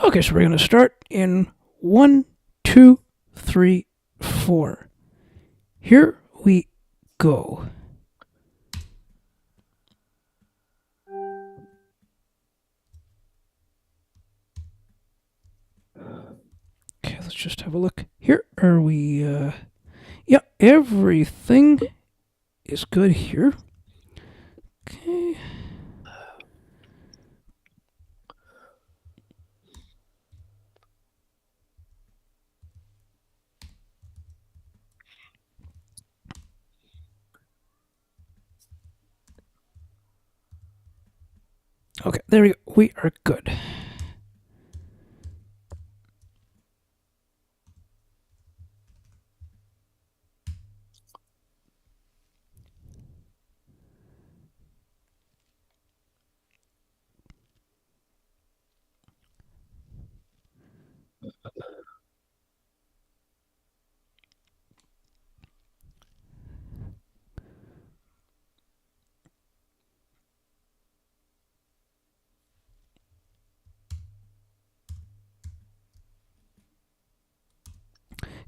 Okay, so we're going to start in 1, 2, 3, 4. Here we go. Okay, let's just have a look. Here are we. Yeah, everything is good here. Okay. Okay, there we go. We are good.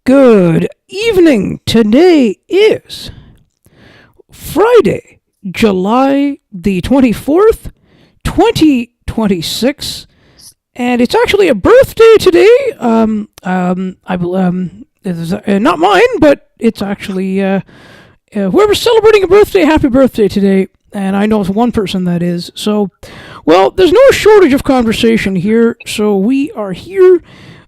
Good evening. Today is Friday, July the 24th, 2026. And it's actually a birthday today. It's not mine, but it's actually whoever's celebrating a birthday. Happy birthday today! And I know one person that is. So, well, there's no shortage of conversation here. So we are here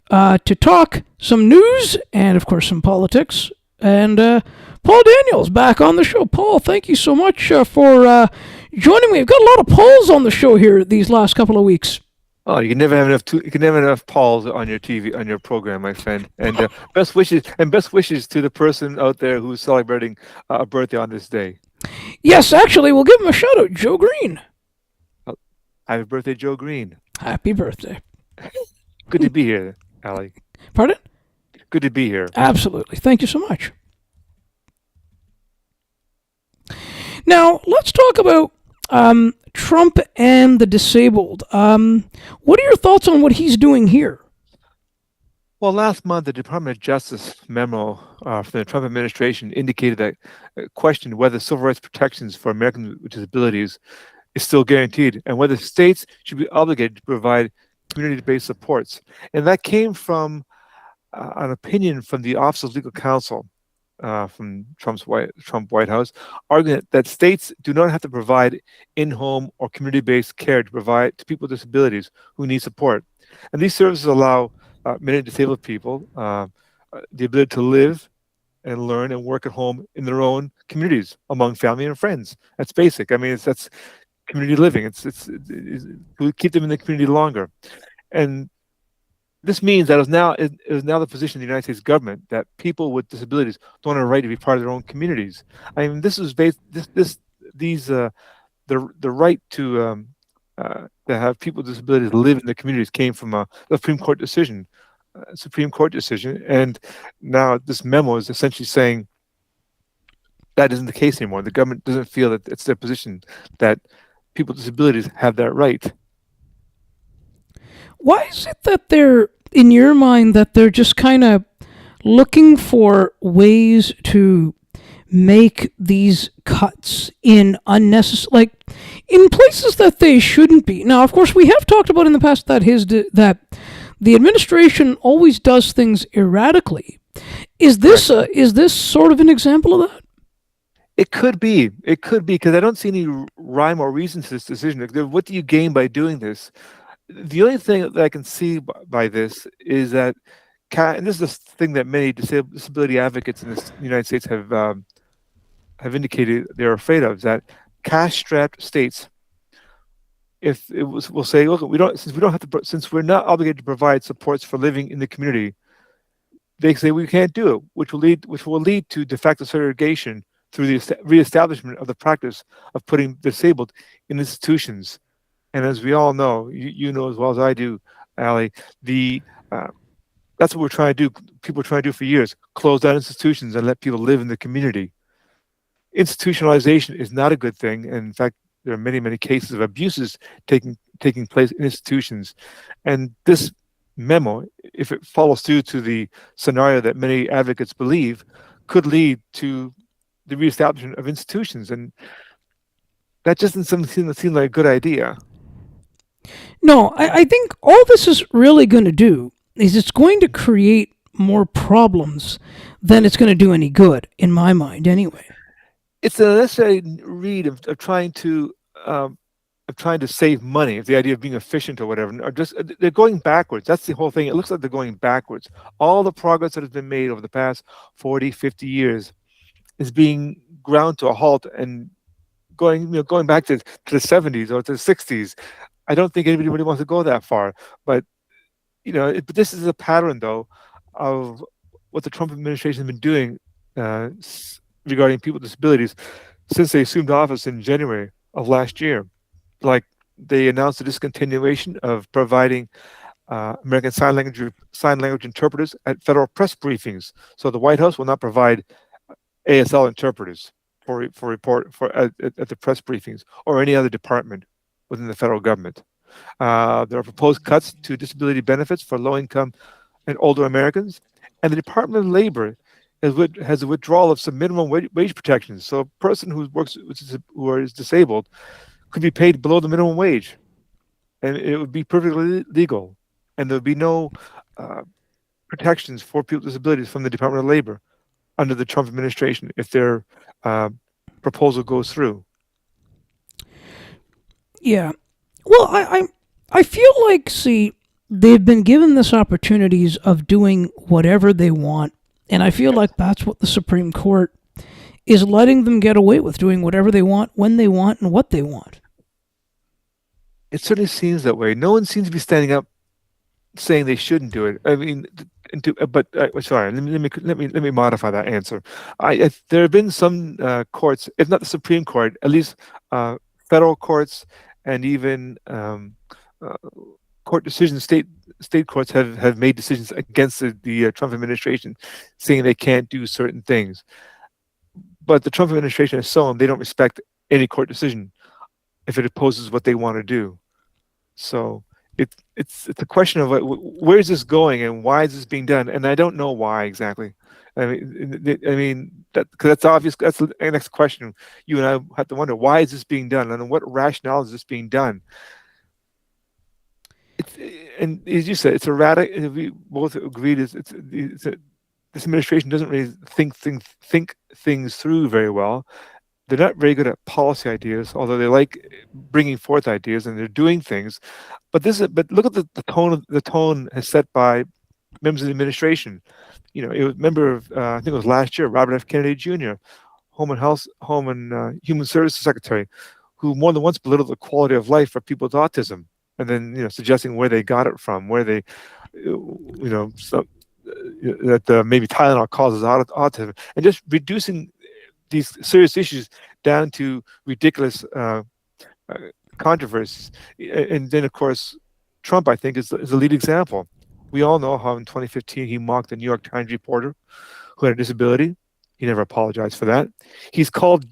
to talk some news and, of course, some politics. And Paul Daniels back on the show. Paul, thank you so much for joining me. We've got a lot of Pauls on the show here these last couple of weeks. Oh, you can never have enough. You can never have enough Pauls on your TV, on your program, my friend. And best wishes to the person out there who's celebrating a birthday on this day. Yes, actually, we'll give him a shout out, Joe Green. Happy birthday, Joe Green. Happy birthday. Good to be here, Ali. Pardon? Good to be here. Absolutely. Thank you so much. Now, let's talk about Trump and the disabled. What are your thoughts on what he's doing here? Well, last month, the Department of Justice memo from the Trump administration indicated that questioned whether civil rights protections for Americans with disabilities is still guaranteed and whether states should be obligated to provide community-based supports. And that came from an opinion from the Office of Legal Counsel from Trump White House, arguing that states do not have to provide in-home or community-based care to provide to people with disabilities who need support. And these services allow many disabled people the ability to live and learn and work at home in their own communities among family and friends. That's basic. I mean, that's community living. It's we keep them in the community longer, and this means that it is now the position of the United States government that people with disabilities don't have a right to be part of their own communities. I mean, this is based the right to have people with disabilities live in the communities came from a Supreme Court decision, and now this memo is essentially saying that isn't the case anymore. The government doesn't feel that it's their position that people with disabilities have that right. Why is it that they're, in your mind, that they're just kind of looking for ways to make these cuts in unnecessary, like in places that they shouldn't be? Now, of course, we have talked about in the past that that the administration always does things erratically. Is this sort of an example of that? It could be because I don't see any rhyme or reason to this decision. What do you gain by doing this? The only thing that I can see by this is that, and this is the thing that many disability advocates in the United States have indicated they're afraid of, is that cash-strapped states, if it was, will say, look, since we're not obligated to provide supports for living in the community, they say we can't do it, which will lead to de facto segregation through the reestablishment of the practice of putting disabled in institutions. And as we all know, you know as well as I do, Ali, that's what we're trying to do. People are trying to do for years: close down institutions and let people live in the community. Institutionalization is not a good thing, and in fact, there are many cases of abuses taking place in institutions, and this memo, if it follows through to the scenario that many advocates believe, could lead to the reestablishment of institutions, and that just doesn't seem like a good idea. No, I think all this is really going to do is it's going to create more problems than it's going to do any good, in my mind, anyway. It's a necessary read um, of trying to save money, of the idea of being efficient or whatever, or just they're going backwards. That's the whole thing. It looks like they're going backwards. All the progress that has been made over the past 40, 50 years is being ground to a halt and going back to the 70s or to the 60s. I don't think anybody really wants to go that far, but but this is a pattern though of what the Trump administration has been doing regarding people with disabilities since they assumed office in January of last year. Like they announced the discontinuation of providing American Sign Language interpreters at federal press briefings. So the White House will not provide ASL interpreters for report for at the press briefings or any other department within the federal government. There are proposed cuts to disability benefits for low income and older Americans, and the Department of Labor has a withdrawal of some minimum wage protections. So a person who is disabled could be paid below the minimum wage, and it would be perfectly legal, and there would be no uh, protections for people with disabilities from the Department of Labor under the Trump administration if their uh, proposal goes through. Yeah. Well, I feel like, see, they've been given this opportunities of doing whatever they want, and I feel like that's what the Supreme Court is letting them get away with, doing whatever they want, when they want, and what they want. It certainly seems that way. No one seems to be standing up saying they shouldn't do it. I mean, but sorry, let me modify that answer. There have been some courts, if not the Supreme Court, at least uh, federal courts and even uh, court decisions, state courts have made decisions against the Trump administration, saying they can't do certain things. But the Trump administration has shown they don't respect any court decision if it opposes what they want to do. So it's a question of where is this going and why is this being done? And I don't know why exactly. I mean that because that's obvious. That's the next question you and I have to wonder: why is this being done, and what rationale is this being done? It's, and as you said, it's erratic. And we both agreed this administration doesn't really think things through very well. They're not very good at policy ideas, although they like bringing forth ideas and they're doing things. But look at the tone. The tone is set by members of the administration. It was member of I think it was last year, Robert F. Kennedy Jr., Home and Human Services Secretary, who more than once belittled the quality of life for people with autism, and then suggesting where they got it from, where they, so, that maybe Tylenol causes autism, and just reducing these serious issues down to ridiculous uh, controversies. And then, of course, Trump, I think, is the lead example. We all know how in 2015 he mocked the New York Times reporter who had a disability. He never apologized for that. He's called,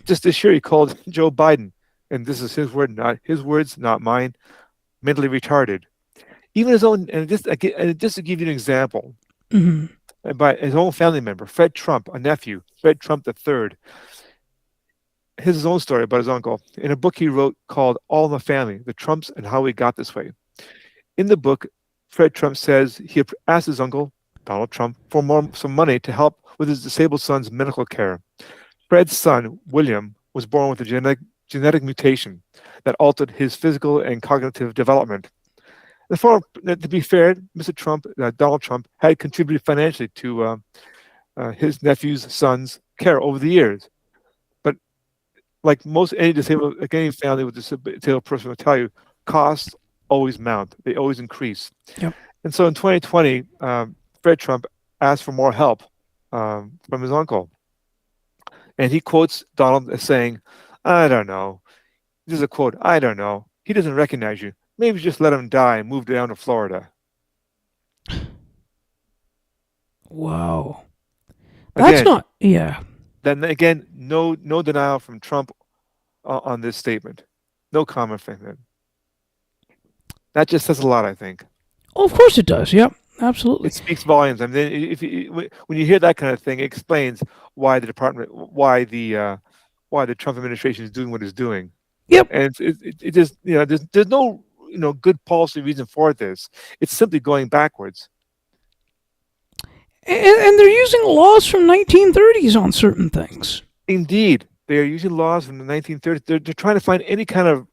just this year, he called Joe Biden, and this is his word, not his words, not mine, mentally retarded. Even his own, and just to give you an example, Hmm. by his own family member, Fred Trump, a nephew, Fred Trump III, his own story about his uncle in a book he wrote called All in the Family, The Trumps and How We Got This Way. In the book, Fred Trump says he asked his uncle, Donald Trump, for some money to help with his disabled son's medical care. Fred's son, William, was born with a genetic mutation that altered his physical and cognitive development. To be fair, Mr. Trump, Donald Trump, had contributed financially to his nephew's son's care over the years. But like like any family with a disabled person will tell you, costs always mount. They always increase. Yep. And so in 2020, Fred Trump asked for more help from his uncle. And he quotes Donald as saying, I don't know. This is a quote. I don't know. He doesn't recognize you. Maybe just let him die and move down to Florida. Wow. That's Again, not. Yeah. then again, no denial from Trump on this statement. No comment from him. That just says a lot, I think. Oh, of course it does. Yep, absolutely. It speaks volumes. I mean, if when you hear that kind of thing, it explains why the department, why the Trump administration is doing what it's doing. Yep, And it just, there's no, good policy reason for this. It's simply going backwards. and they're using laws from 1930s on certain things. Indeed, they are using laws from the 1930s. They're trying to find any kind of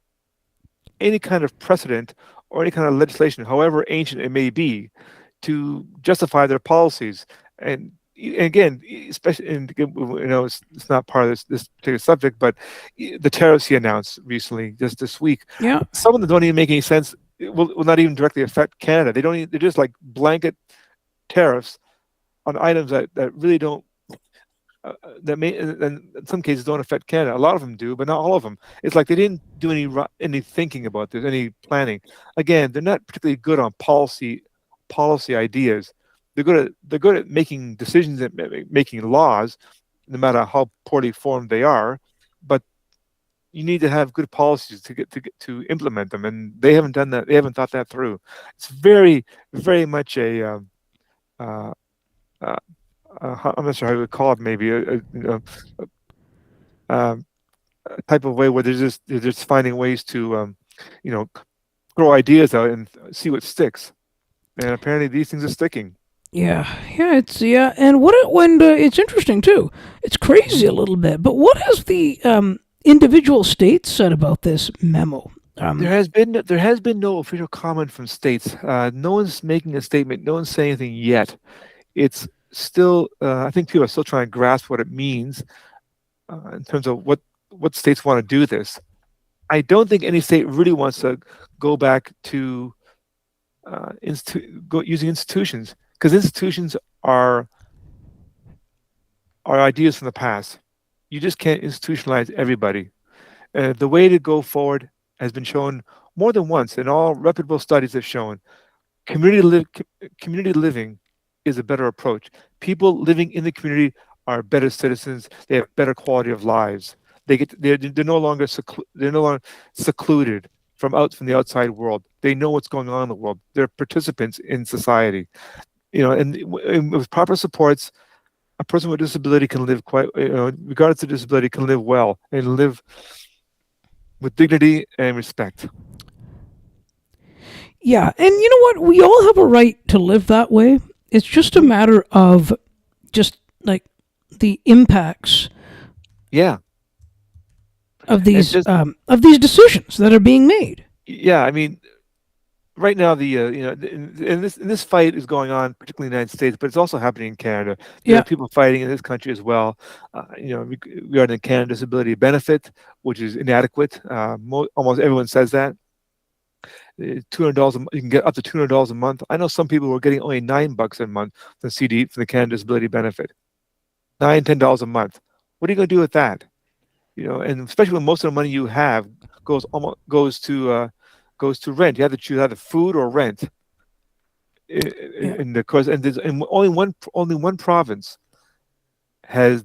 precedent or any kind of legislation, however ancient it may be, to justify their policies. And again, especially, and it's not part of this particular subject, but the tariffs he announced recently, just this week, Yeah, some of them don't even make any sense. It will not even directly affect Canada. They don't. They're just like blanket tariffs on items that really don't, that may, in some cases, don't affect Canada. A lot of them do, but not all of them. It's like they didn't do any thinking about this, any planning. Again, they're not particularly good on policy ideas. They're good at making decisions and making laws, no matter how poorly formed they are. But you need to have good policies to implement them, and they haven't done that. They haven't thought that through. It's very, very much uh, uh, I'm not sure how you would call it, maybe um, a type of way where they're just finding ways to, you know, throw ideas out and see what sticks. And apparently, these things are sticking. yeah, and it's interesting too. It's crazy Mhm. a little bit, but what has the individual states said about this memo? There has been no official comment from states. No one's making a statement. No one's saying anything yet. It's still. I think people are still trying to grasp what it means in terms of what states want to do this. I don't think any state really wants to go back to using institutions, because institutions are ideas from the past. You just can't institutionalize everybody. The way to go forward has been shown more than once, and all reputable studies have shown community living is a better approach. People living in the community are better citizens. They have better quality of lives. They're no longer secluded from the outside world. They know what's going on in the world. They're participants in society. And with proper supports, a person with disability can live regardless of disability, can live well and live with dignity and respect. Yeah, and you know what? We all have a right to live that way. It's just a Mhm. matter of just like the impacts Yeah, and just of these decisions that are being made. yeah. I mean, right now and this fight is going on, particularly in the United States, but it's also happening in Canada. There are Yeah, people fighting in this country as well. Regarding the Canada Disability Benefit, which is inadequate. Almost everyone says that. $200 you can get up to $200 a month. I know some people who are getting only $9 a month from the Canada Disability Benefit. $10 a month. What are you going to do with that? And especially when most of the money you have goes to rent. You have to choose either food or rent. yeah. In the course, and only one province has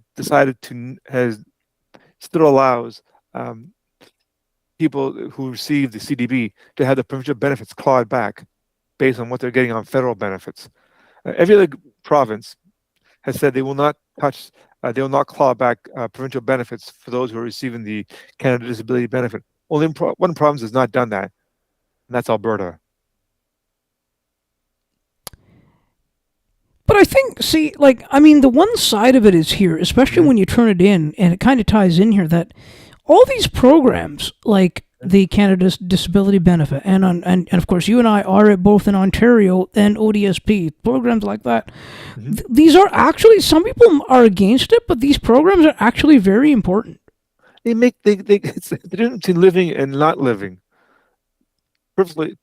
still allows um, people who receive the CDB to have the provincial benefits clawed back based on what they're getting on federal benefits. Every other province has said they will not claw back provincial benefits for those who are receiving the Canada Disability Benefit. Only one province has not done that, and that's Alberta. But I think, see, like, I mean, the one side of it is here, especially Mhm. when you turn it in, and it kind of ties in here that all these programs, like the Canada's Disability Benefit, and of course, you and I are both in Ontario, and ODSP, programs like that, Mhm. these are actually, some people are against it, but these programs are actually very important. It's the difference between living and not living. Perfectly.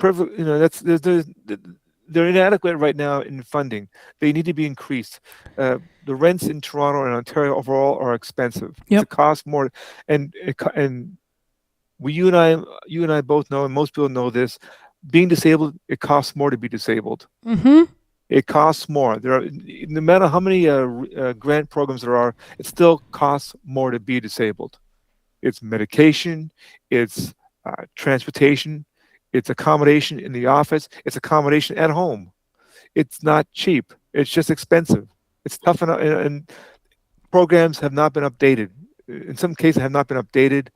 They're inadequate right now in funding. They need to be increased. The rents in Toronto and Ontario overall are expensive. It's a Yep. cost more, and you and I both know, and most people know this. Being disabled, it costs more to be disabled. Mm-hmm. It costs more. No matter how many grant programs there are, it still costs more to be disabled. It's medication, it's transportation, It's accommodation in the office. It's accommodation at home. It's not cheap. It's just expensive. It's tough, and programs have not been updated. In some cases, have not been updated.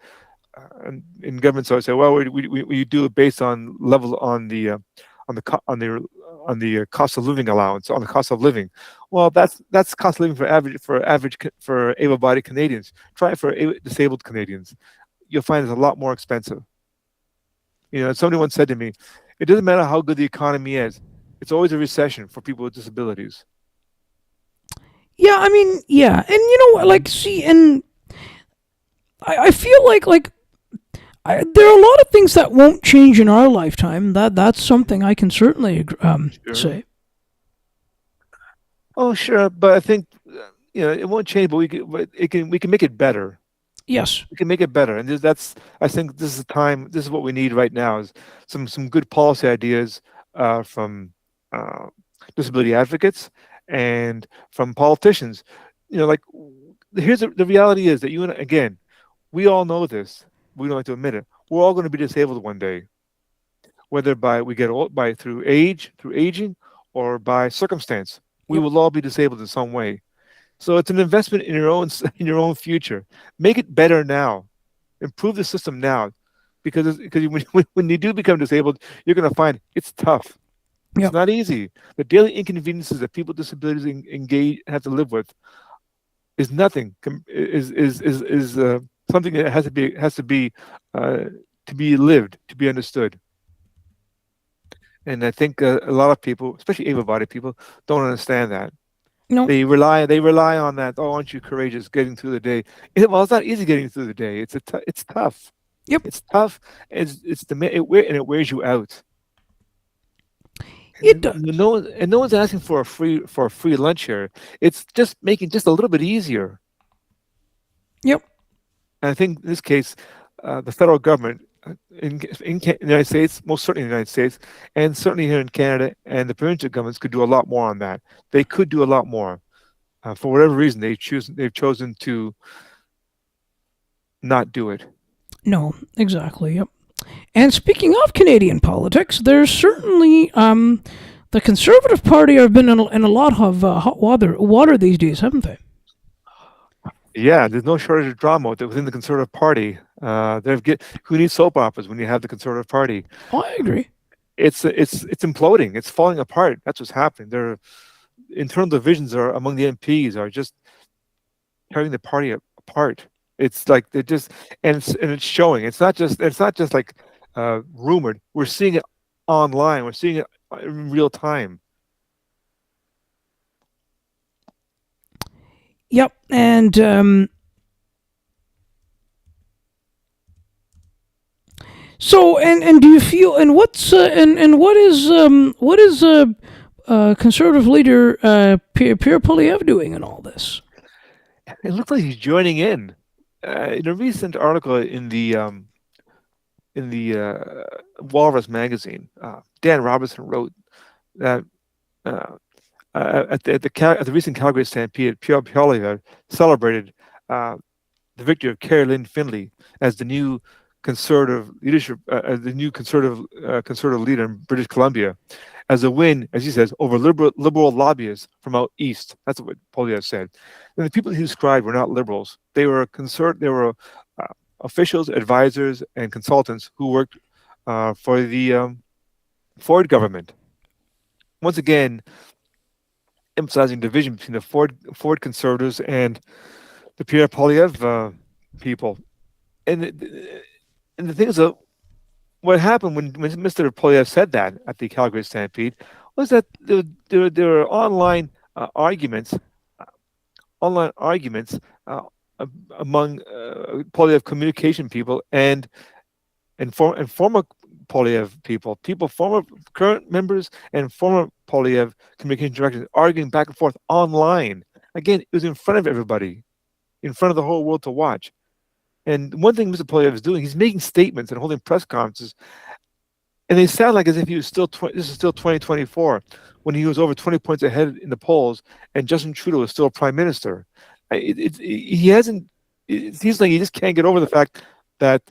In government, so I say, well, we do it based on level on the on the cost of living allowance, on the cost of living. Well, that's cost of living for able-bodied Canadians. Try it for disabled Canadians. You'll find it's a lot more expensive. Somebody once said to me, "It doesn't matter how good the economy is; it's always a recession for people with disabilities." Yeah, I mean, yeah, and like, see, and I feel like there are a lot of things that won't change in our lifetime. That's something I can certainly Sure. say. Oh, sure, but I think it won't change, but we can make it better. Yes. We can make it better, and that's I think this is the time. This is what we need right now is some good policy ideas from uh, disability advocates and from politicians. Like here's the reality is that you and again, we all know this. We don't like to admit it. We're all going to be disabled one day, whether by we get old by through aging, or by circumstance. We Yep. will all be disabled in some way. So it's an investment in your own in your own future. Make it better now. Improve the system now, because when you do become disabled, you're going to find it's tough. It's Yep. not easy. The daily inconveniences that people with disabilities engage have to live with is nothing. Something that uh, to be lived, to be understood. And I think a lot of people, especially able-bodied people, don't understand that. No. They rely on that. Oh, aren't you courageous getting through the day? Well, it's not easy getting through the day. It's tough. Yep. It's tough. And it wears you out. It does. No one's asking for a free lunch here. It's just making just a little bit easier. Yep. And I think in this case, the federal government the United States, most certainly in the United States, and certainly here in Canada, and the provincial governments could do a lot more on that. They could do a lot more. For whatever reason, they've chosen to not do it. No. Exactly. Yep. And speaking of Canadian politics, there's certainly the Conservative Party have been in a lot of hot water these days, haven't they? Yeah, there's no shortage of drama within the Conservative Party. Who needs soap operas when you have the Conservative Party? Oh, I agree. It's imploding. It's falling apart. That's what's happening. Their internal divisions are among the MPs are just tearing the party apart. It's like they're just and it's showing. It's not just like rumored. We're seeing it online. We're seeing it in real time. Yep. And so and do you feel and what's and what is conservative leader Pierre Poilievre doing in all this? It looks like he's joining in a recent article in the Walrus magazine. Dan Robertson wrote that uh, at the recent Calgary Stampede, Pierre Poilievre celebrated uh, the victory of Carrie Lynn Findlay as the new conservative leadership, as the new conservative leader in British Columbia, as a win, as he says, over liberal lobbyists from out east. That's what Poilievre said. And the people he described were not liberals; they were uh, officials, advisors, and consultants who worked for the Ford government. Once again, emphasizing division between the Ford conservatives and the Pierre Poilievre people. And and the thing is, what happened when Mr. Poilievre said that at the Calgary Stampede was that there were uh, online arguments uh, among Poilievre communication people and former Poilievre people, former current members and former Poilievre communication directors arguing back and forth online. Again, it was in front of everybody, in front of the whole world to watch. And one thing Mr. Poilievre is doing, he's making statements and holding press conferences, and they sound like as if he was this is still 2024, when he was over 20 points ahead in the polls, and Justin Trudeau is still prime minister. He hasn't. It seems like he just can't get over the fact that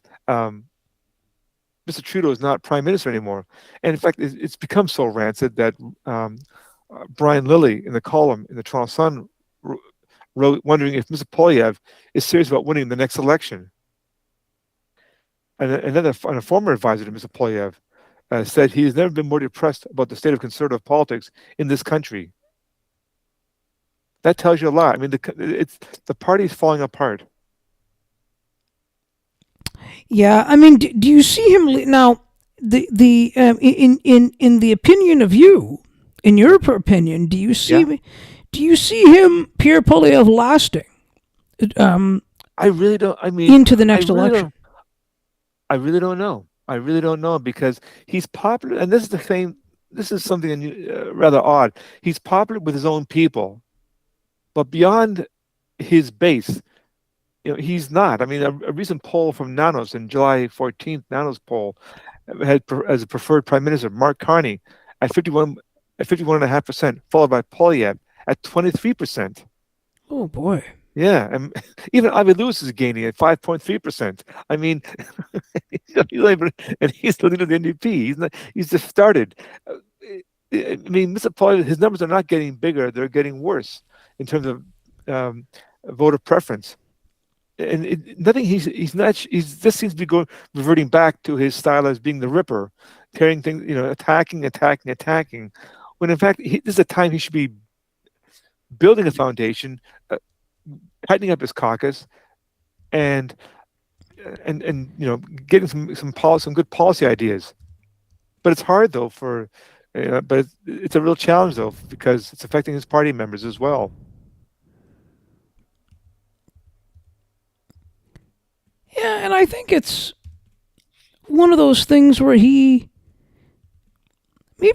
Mr. Trudeau is not prime minister anymore. And in fact, it's become so rancid that um, Brian Lilly in the column in the Toronto Sun wrote, wondering if Mr. Polyev is serious about winning the next election. And a former advisor to Mr. Polyev said he has never been more depressed about the state of conservative politics in this country. That tells you a lot. I mean, the party is falling apart. Yeah, I mean, do you see him now? The In the opinion of you, in your opinion, Yeah, do you see him, Pierre Polyev, lasting um, I really don't. I mean, into the I next really election? don't. I really don't know. I really don't know because he's popular, and this is the thing. This is something rather odd. He's popular with his own people, but beyond his base, he's not. I mean, a recent poll from Nanos in July 14th, Nanos poll had as a preferred prime minister Mark Carney at 51.5%, followed by Polyev at 23%. Oh boy. Yeah, and even Ivy Lewis is gaining at 5.3%. I mean, and he's the leader of the NDP. He's not. He's just started. Uh, I mean, Mr. Polyev, his numbers are not getting bigger; they're getting worse in terms of um, voter preference. And nothing. He's not. He's just seems to be going reverting back to his style as being the Ripper, tearing things. Attacking, attacking, attacking. When in fact, this is a time he should be building a foundation, uh, tightening up his caucus, and getting some good policy ideas. But it's hard though but it's a real challenge though because it's affecting his party members as well. Yeah, and I think it's one of those things where maybe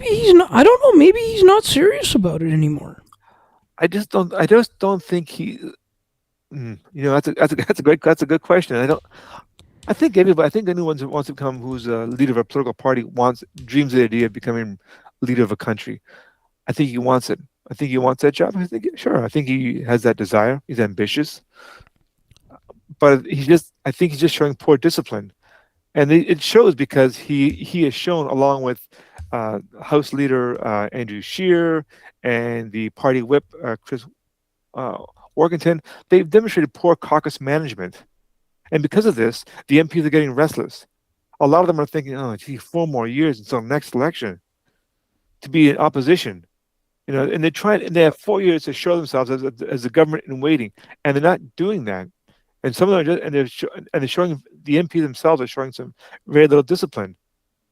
he's not. I don't know. Maybe he's not serious about it anymore. I just don't think he. That's a good question. I think everybody. I think anyone who wants to become who's a leader of a political party wants dreams of the idea of becoming leader of a country. I think he wants it. I think he wants that job. I think sure. I think he has that desire. He's ambitious, but I think he's just showing poor discipline, and it shows because he has shown along with House Leader Andrew Scheer and the party whip Chris uh, Workington, they've demonstrated poor caucus management, and because of this, the MPs are getting restless. A lot of them are thinking, "Oh, gee, 4 more years until next election to be in opposition." And they have 4 years to show themselves as a government in waiting, and they're not doing that. And some of them are just, and they're showing the MP themselves are showing some very little discipline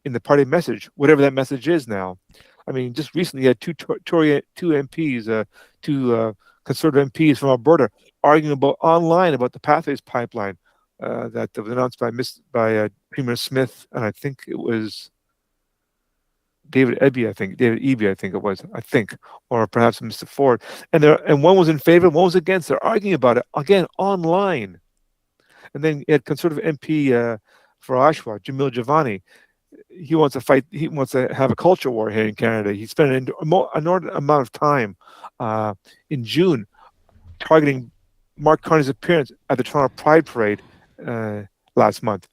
in the party message, whatever that message is now. I mean, just recently, you had two MPs, two conservative MPs from Alberta, arguing online about the Pathways pipeline that was announced by Premier Smith, and I think it was David Eby, I think it was, or perhaps Mr. Ford, and one was in favor, one was against. They're arguing about it again online, and then you had conservative MP for Oshawa, Jamil Javani. He wants to fight. He wants to have a culture war here in Canada. He spent an inordinate amount of time uh, in June targeting Mark Carney's appearance at the Toronto Pride Parade last month.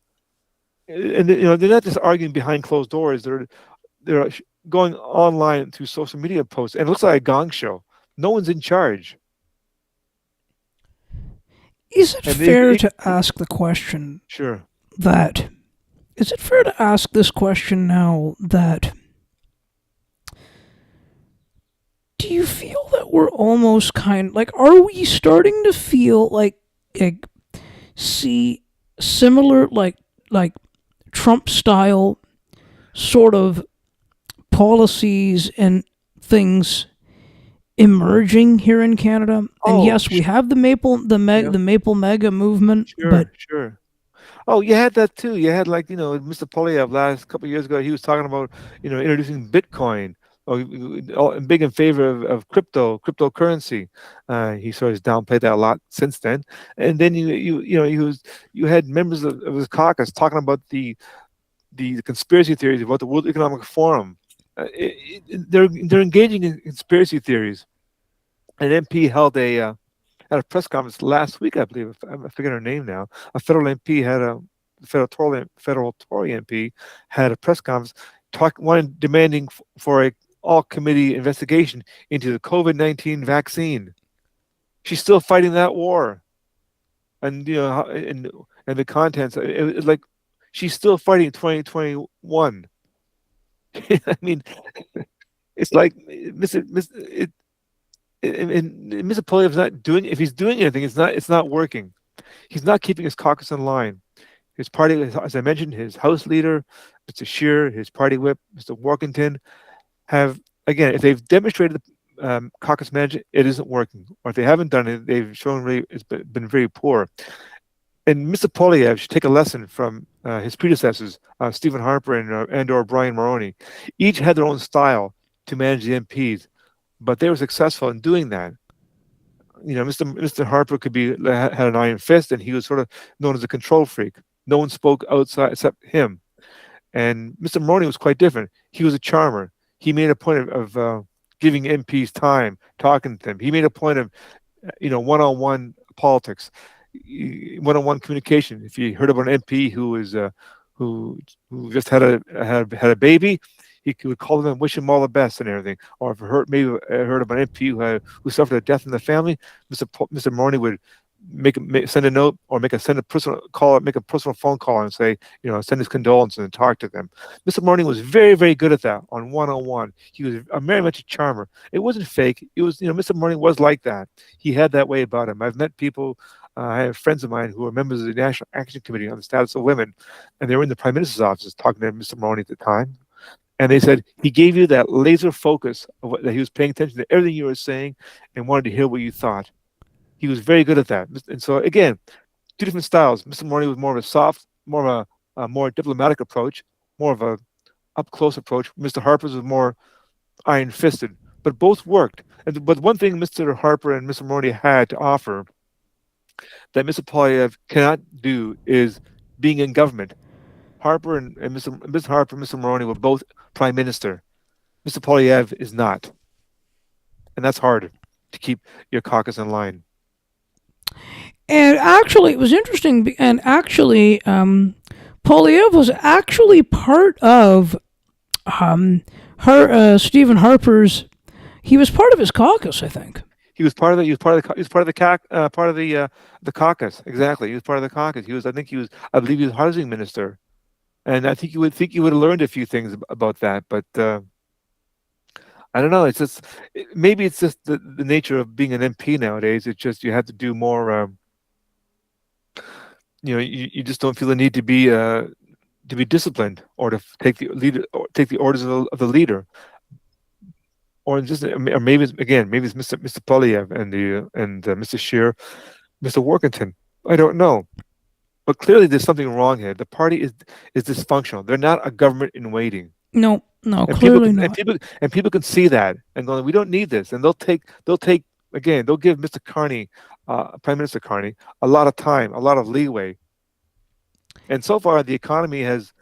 And they're not just arguing behind closed doors. They're going online through social media posts, and it looks like a gong show. No one's in charge. Is it And fair to ask the question sure. that? Is it fair to ask this question now that? Do you feel that we're almost are we starting to feel like see similar like Trump style sort of policies and things emerging here in Canada? And Oh, yes, we have the Maple Mega movement, but sure. Oh, you had that too. You had Mr. Polyev last couple of years ago. He was talking about introducing Bitcoin. Big in favor of cryptocurrency. He sort of downplayed that a lot since then. And then you had members of his caucus talking about the conspiracy theories about the World Economic Forum. They're engaging in conspiracy theories. An MP held at a press conference last week, I believe. I forget her name now. A federal MP had federal Tory MP, had a press conference demanding for a all committee investigation into the COVID-19 vaccine. She's still fighting that war, and and the contents. Like she's still fighting 2021. I mean, it's like Mr. Poilievre's not doing. If he's doing anything, it's not working. He's not keeping his caucus in line. His party, as I mentioned, his House leader, Mr. Scheer, his party whip, Mr. Workington, have, again, if they've demonstrated caucus management, it isn't working. Or if they haven't done it, they've shown really it's been very poor. And Mr. Poilievre should take a lesson from his predecessors, Stephen Harper and or Brian Mulroney. Each had their own style to manage the MPs, but they were successful in doing that. Mr. Harper had an iron fist, and he was sort of known as a control freak. No one spoke outside except him. And Mr. Mulroney was quite different. He was a charmer. He made a point of giving MPs time, talking to them. He made a point of, one-on-one politics, one-on-one communication. If you heard about an MP who just had a baby, he would call them and wish him all the best and everything. Or if heard of an MP who suffered a death in the family, Mr. Mulroney would send a note or send a personal call, make a personal phone call and say, send his condolences and talk to them. Mr. Mulroney was very, very good at that on one-on-one. He was very much a charmer. It wasn't fake. It was, Mr. Mulroney was like that. He had that way about him. I've met people. I have friends of mine who are members of the National Action Committee on the Status of Women, and they were in the Prime Minister's office talking to Mr. Mulroney at the time. And they said he gave you that laser focus that he was paying attention to everything you were saying and wanted to hear what you thought. He was very good at that. And so, again, two different styles. Mr. Mulroney was more of a soft, more of a more diplomatic approach, more of a up-close approach. Mr. Harper's was more iron-fisted, but both worked. But one thing Mr. Harper and Mr. Mulroney had to offer that Mr. Poilievre cannot do is being in government. Harper and Mr. Harper and Mr. Mulroney were both prime minister. Mr. Poilievre is not, and that's hard to keep your caucus in line. And actually, it was interesting. And actually, Poilievre was actually part of Stephen Harper's. He was part of his caucus, I think. He was part of the caucus. Exactly, he was part of the caucus. I believe he was housing minister, and I think you would have learned a few things about that. But I don't know. It's just maybe it's just the nature of being an MP nowadays. It's just you have to do more. You just don't feel the need to be disciplined or to take the orders of the leader. Or maybe it's Mr. Poilievre and Mr. Scheer, Mr. Workington. I don't know, but clearly there's something wrong here. The party is dysfunctional. They're not a government in waiting. No, clearly not. And people can see that and go, we don't need this. And they'll give Mr. Carney, Prime Minister Carney, a lot of time, a lot of leeway. And so far, the economy has,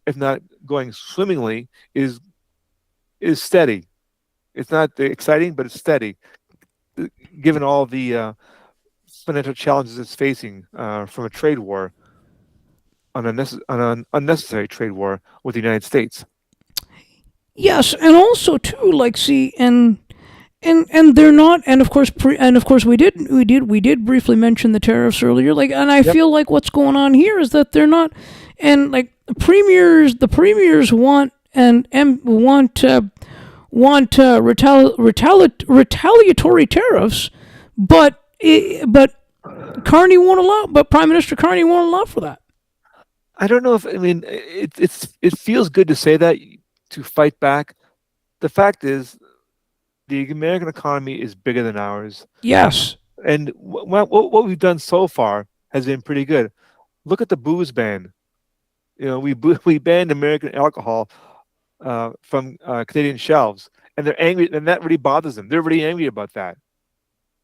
if not going swimmingly, is steady. It's not exciting, but it's steady, given all the financial challenges it's facing from a trade war, an unnecessary trade war with the United States. Yes, and also too, like, see, and they're not, and of course, we did briefly mention the tariffs earlier, like, and I feel like what's going on here is that they're not, and like the premiers want retaliatory tariffs, but Carney won't allow. But Prime Minister Carney won't allow for that. I don't know if it feels good to say that, to fight back. The fact is, the American economy is bigger than ours. Yes, and what we've done so far has been pretty good. Look at the booze ban. We banned American alcohol from Canadian shelves, and they're angry, and that really bothers them. They're really angry about that,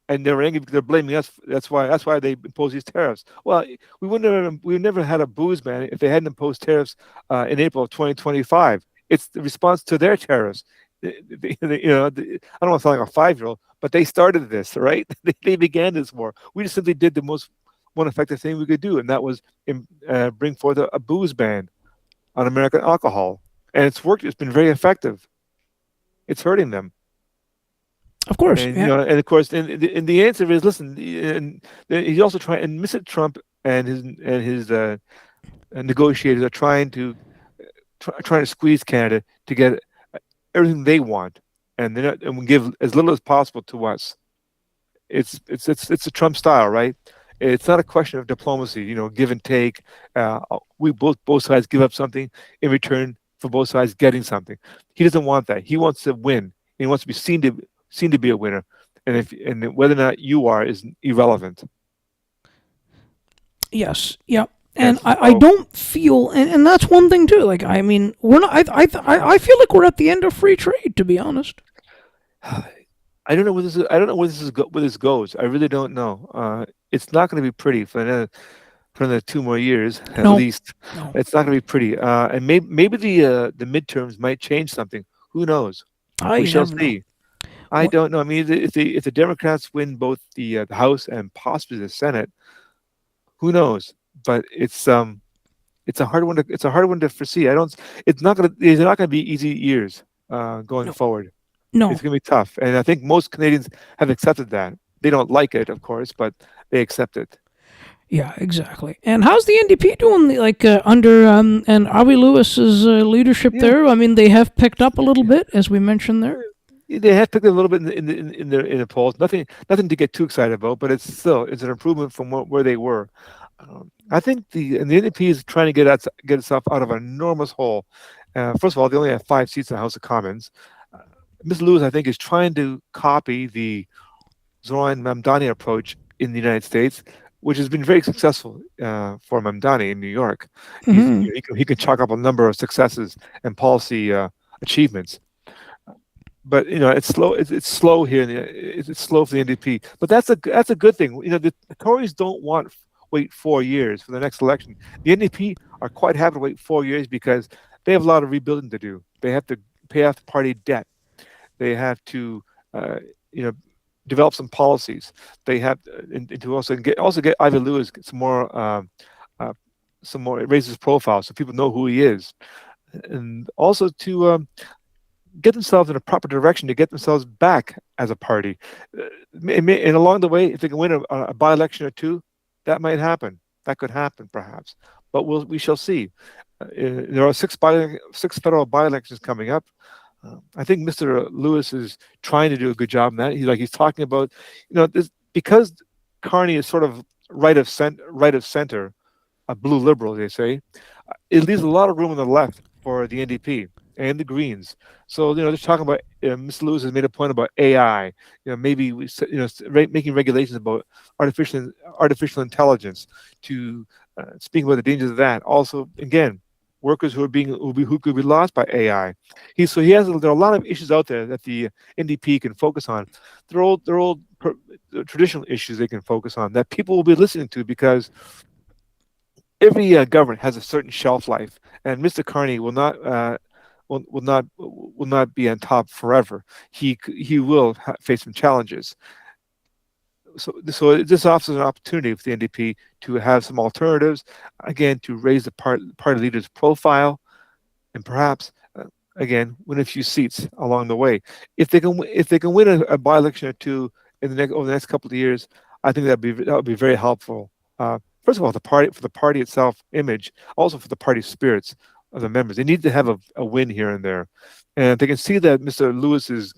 and they're angry because they're blaming us. That's why they impose these tariffs. Well, we would never had a booze ban if they hadn't imposed tariffs in April of 2025. It's the response to their tariffs. I don't want to sound like a 5-year-old, but they started this, right? They began this war. We just simply did the most one effective thing we could do, and that was bring forth a booze ban on American alcohol, and it's worked. It's been very effective. It's hurting them. Of course, And yeah. and of course, and the answer is listen. And he's also trying, and Mr. Trump and his negotiators are trying to squeeze Canada to get everything they want, and they're not, and we give as little as possible to us. It's a Trump style, right? It's not a question of diplomacy, give and take. We both sides give up something in return for both sides getting something. He doesn't want that. He wants to win. He wants to be seen to be a winner, and whether or not you are is irrelevant. Yes, yeah. And Yes. I So don't feel, and that's one thing too. Like, I mean, we're not. I feel like we're at the end of free trade, to be honest. I don't know where this is. I don't know where this goes. I really don't know. It's not going to be pretty for another 2 more years at No, least. no. It's not going to be pretty. And maybe the midterms might change something. Who knows? We You shall never know. see. I What? don't know. I mean, if the Democrats win both the House and possibly the Senate, who knows? But it's a hard one to foresee. I don't. It's not gonna. These are not gonna be easy years going No, forward. It's no. gonna be tough, and I think most Canadians have accepted that. They don't like it, of course, but they accept it. Yeah, exactly. And how's the NDP doing? Like under and Avi Lewis's leadership Yeah, there? I mean, they have picked up a little bit, as we mentioned there. they have picked it a little bit in the polls. Nothing to get too excited about, but it's an improvement from where they were. I think the NDP is trying to get itself out of an enormous hole. First of all, they only have 5 seats in the House of Commons. Uh, Ms. Lewis, I think, is trying to copy the Zoran Mamdani approach in the United States, which has been very successful for Mamdani in New York. Hmm. He can chalk up a number of successes and policy achievements. But it's slow. It's slow here. It's slow for the NDP, but that's a good thing. The Tories don't want wait 4 years for the next election. The NDP are quite happy to wait 4 years because they have a lot of rebuilding to do. They have to pay off the party debt. They have to, uh, you know, develop some policies. They have and to also get Ivy Lewis uh, some more raise his profile so people know who he is, and also to get themselves in a proper direction to get themselves back as a party. And along the way, if they can win a by-election or two, that might happen. That could happen, perhaps. But we shall see. There are six federal by-elections coming up. I think Mr. Lewis is trying to do a good job in that. He's talking about, this because Carney is sort of right of center, a blue liberal, they say. It leaves a lot of room on the left for the NDP and the Greens. So they're talking about. Mr. Lewis has made a point about AI. Maybe making regulations about artificial intelligence to speaking about the dangers of that. Also, again, workers who could be lost by AI. There are a lot of issues out there that the NDP can focus on. They're traditional issues they can focus on that people will be listening to because every government has a certain shelf life, and Mr. Carney will not be on top forever. He will face some challenges. So this offers an opportunity for the NDP to have some alternatives, again, to raise the party leader's profile, and perhaps again win a few seats along the way. If they can win a by-election or two over the next couple of years, I think that would be very helpful. First of all, for the party itself image, also for the party spirits of the members. They need to have a win here and there, and if they can see that Mr. Lewis is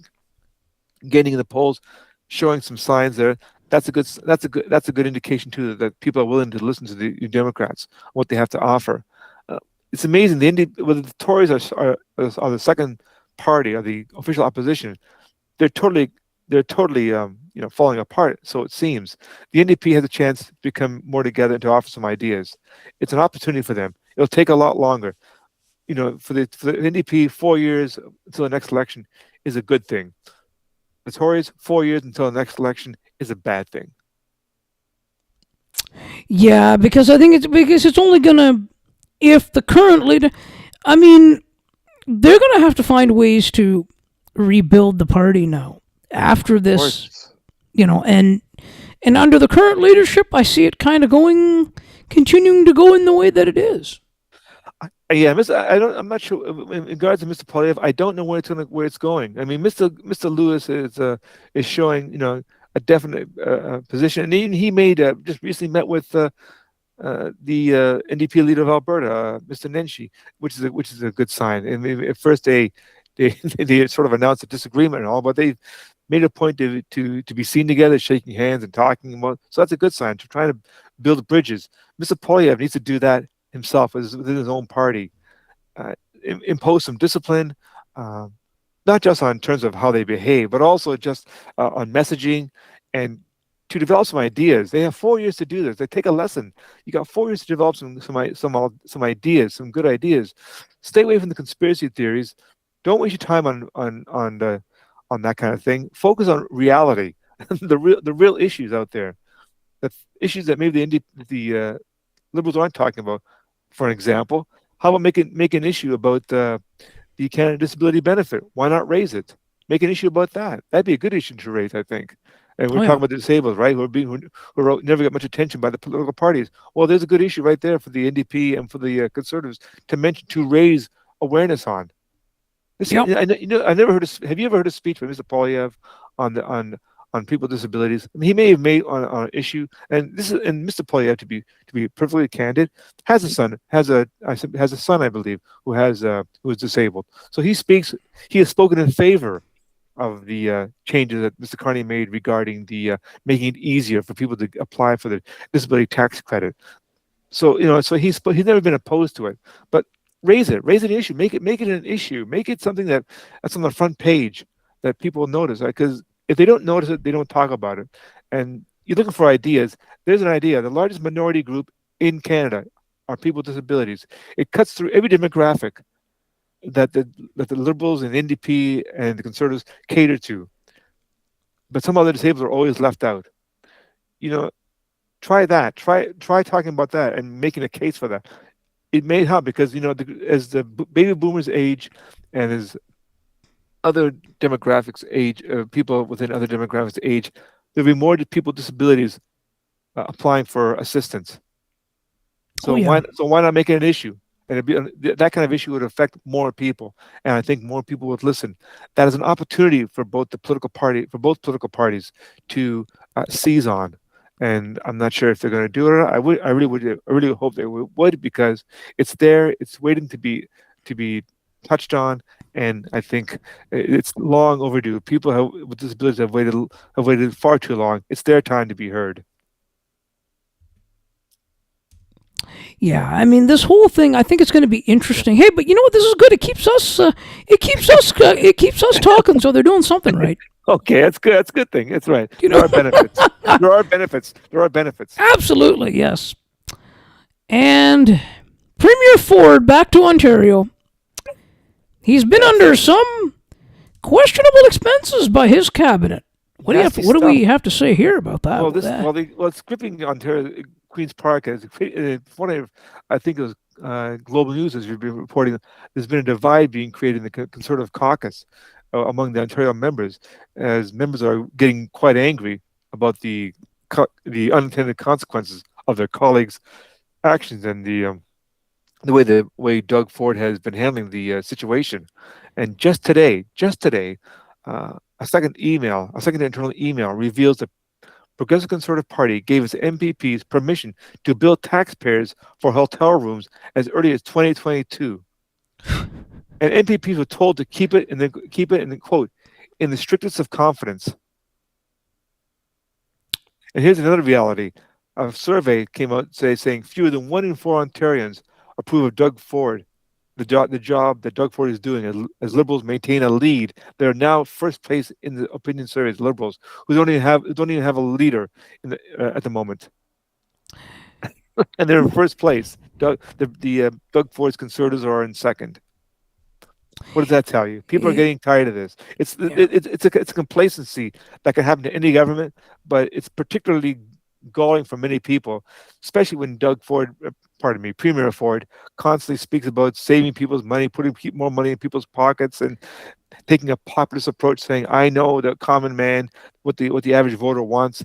gaining in the polls, showing some signs there. That's a good indication too that people are willing to listen to the Democrats, what they have to offer. It's amazing. Whether the Tories are the second party or the official opposition, they're totally falling apart. So it seems the NDP has a chance to become more together and to offer some ideas. It's an opportunity for them. It'll take a lot longer. For the NDP, 4 years until the next election is a good thing. The Tories, 4 years until the next election is a bad thing. Yeah, because I think it's only gonna, if the current leader. I mean, they're gonna have to find ways to rebuild the party now after Of this, course. and And under the current leadership, I see it kind of continuing to go in the way that it is. Yeah, I don't. I'm not sure in regards to Mr. Polyev. I don't know where it's going. I mean, Mr. Lewis is showing a definite position, and he made just recently met with the NDP leader of Alberta, Mr. Nenshi, which is a good sign. And at first they they sort of announced a disagreement and all, but they made a point to be seen together, shaking hands and talking about. So that's a good sign to try to build bridges. Mr. Polyev needs to do that himself within his own party, impose some discipline, uh, not just on terms of how they behave, but also just on messaging and to develop some ideas. They have 4 years to do this. They take a lesson. You got 4 years to develop some ideas, some good ideas. Stay away from the conspiracy theories. Don't waste your time on that kind of thing. Focus on reality, the real issues out there, the issues that maybe the liberals aren't talking about. For an example, how about make an issue about the Canada Disability Benefit? Why not raise it? Make an issue about that. That'd be a good issue to raise, I think. And we're Oh talking yeah. about the disabled, right? Who never get much attention by the political parties. Well, there's a good issue right there for the NDP and for the Conservatives to raise awareness on. This, Yep. I never heard. Have you ever heard a speech by Mr. Polyev on people with disabilities? I mean, he may have made on an issue, and Mr. Polyev, to be perfectly candid, has a son, has a son, I believe, who is disabled. So he has spoken in favor of the changes that Mr. Carney made regarding the making it easier for people to apply for the disability tax credit. So he's never been opposed to it, but raise it an issue, make it an issue, make it something that's on the front page that people notice. Because if they don't notice it, they don't talk about it. And you're looking for ideas. There's an idea. The largest minority group in Canada are people with disabilities. It cuts through every demographic that the Liberals and NDP and the Conservatives cater to, but some other disabled are always left out. You know, try that. Try talking about that and making a case for that. It may help because as the baby boomers age, and as other demographics age, people within other demographics age, there'll be more people with disabilities applying for assistance. Oh So yeah. why not make it an issue? And that kind of issue would affect more people, and I think more people would listen. That is an opportunity for both political parties to seize on. And I'm not sure if they're going to do it. I really hope they would, because it's there. It's waiting to be touched on, and I think it's long overdue. With disabilities have waited far too long. It's their time to be heard. Yeah, I mean, this whole thing, I think it's going to be interesting. Hey, but you know what? This is good. It keeps us talking. So they're doing something right. Okay, that's good. That's a good thing. That's right. You There know, are benefits. There are benefits. There are benefits. absolutely yes. And Premier Ford back to Ontario. He's been That's under some questionable expenses by his cabinet. nasty What do stuff. we have to say here about that? Well, it's gripping Ontario Queens Park as one of, I think it was Global News as you've been reporting. There's been a divide being created in the Conservative caucus among the Ontario members, as members are getting quite angry about the unintended consequences of their colleagues' actions and the way Doug Ford has been handling the situation. And just today, a second internal email reveals that Progressive Conservative Party gave its MPPs permission to bill taxpayers for hotel rooms as early as 2022, and MPPs were told to keep it in the quote in the strictest of confidence. And here's another reality: a survey came out saying fewer than 1 in 4 Ontarians approve of Doug Ford, the job that Doug Ford is doing, as Liberals maintain a lead. They're now first place in the opinion surveys. Liberals, who don't even have a leader at the moment, and they're in first place. Doug Ford's Conservatives are in second. What does that tell you? People are Eh, getting tired of this. yeah. It's a complacency that can happen to any government, but it's particularly galling for many people, especially when Premier Ford, constantly speaks about saving people's money, putting more money in people's pockets, and taking a populist approach, saying, "I know the common man, what the average voter wants."